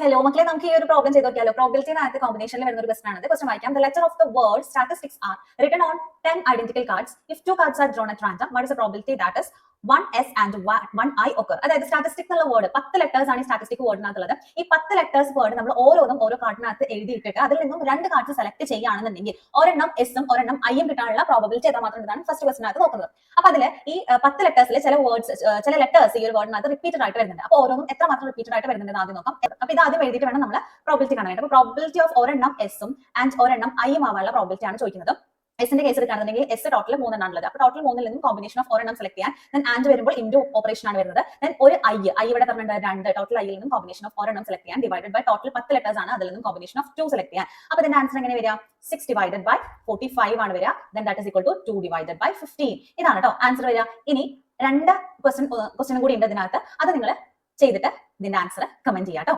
Hello മക്കളെ, നമുക്ക് ഈ ഒരു പ്രോബ്ലം ചെയ്ത് നോക്കിയാലോ. പ്രോബിലിറ്റിനകത്ത് കോമ്പിനേഷനിൽ വരുന്ന ഒരു ക്വസ്റ്റൻ ആണ്. ക്വസ്റ്റൻ വായിക്കാം. The letter of the word statistics are written on 10 identical cards. If 2 cards are drawn at random, what is the probability that is 1s and 1i occur? അതായത് സ്റ്റാറ്റിസ്റ്റിക് എന്നുള്ള word 10 letters ആണ് ഈ statistic വേർഡിനകത്തുള്ളത്. ഈ 10 letters word നമ്മൾ ഓരോന്നും ഓരോ കാർഡിനകത്ത് എഴുതിയിട്ടിട്ട് അതിൽ നിന്നും 2 കാർഡ്സ് സെലക്ട് ചെയ്യുകയാണെന്നുണ്ടെങ്കിൽ ഒരെണ്ണം എസും ഒരെണ്ണം ഐയും കിട്ടാനുള്ള പ്രോബിലിറ്റി എത്രമാത്രം ഇതാണ് ഫസ്റ്റ് ക്വസ്റ്റിനകത്ത് നോക്കുന്നത്. അപ്പൊ അതിൽ ഈ 10 ലെറ്റേഴ്സിൽ ചില വേർഡ്സ് ചില ലെറ്റേഴ്സ് ഈ ഒരു വേർഡിനകത്ത് റിപ്പീറ്റഡ് ആയിട്ട് വരുന്നുണ്ട്. അപ്പോൾ ഓരോന്നും എത്രമാത്രം റിപ്പീറ്റഡ് ആയിട്ട് വരുന്നുണ്ട് ആദ്യം നോക്കാം. അപ്പൊ ഇത് ആദ്യം എഴുതിയിട്ട് വേണം നമ്മൾ പ്രോബിലിറ്റി കാണാനായിട്ട്. അപ്പൊ പ്രോബിലിറ്റി ഓഫ് ഒരെണ്ണം എസും ആൻഡ് ഒരെണ്ണം ഐയും ആവാനുള്ള പ്രോബിലിറ്റി ആണ് ചോദിക്കുന്നത്. എസിന്റെ കേസ് എടുക്കുകയാണെന്നുണ്ടെങ്കിൽ എസ് ടോട്ടൽ 3 എണ്ണാണുള്ളത്. അപ്പോൾ ടോട്ടൽ 3 നിന്നും കോമ്പിനേഷൻ ഓഫ് ഒരെണ്ണം സെലക്ട് ചെയ്യാൻ ദെൻ ആൻഡ് വരുമ്പോൾ ഇൻഡു ഓപ്പറേഷൻ ആണ് വരുന്നത്. ദെൻ ഒരു ഐ ഇവിടെ പറഞ്ഞിട്ടുണ്ട് 2 ടോട്ടൽ ഐയിൽ നിന്നും കോമ്പിനേഷൻ ഓഫ് ഒരെണ്ണം സെലക്ട് ചെയ്യാൻ ഡിവൈഡഡ് ബൈ ടോട്ടൽ 10 ലെറ്റേഴ്സ് ആണ്, അതിൽ നിന്നും കോമ്പിനേഷൻ ഓഫ് 2 സെലക്ട് ചെയ്യാൻ. അപ്പോൾ ഇതിന്റെ ആൻസർ എങ്ങനെ വരിക? 6 ഡിവൈഡഡ് ബൈ 45 ആണ് വരിക. Then that is equal to 2 divided by 15. ഇതാണ് കേട്ടോ ആൻസർ വരിക. ഇനി 2 ക്വസ്റ്റ്യനും കൂടി ഉണ്ട് ഇതിനകത്ത്. അത് നിങ്ങൾ ചെയ്തിട്ട് ഇതിന്റെ ആൻസർ കമന്റ് ചെയ്യാം കേട്ടോ.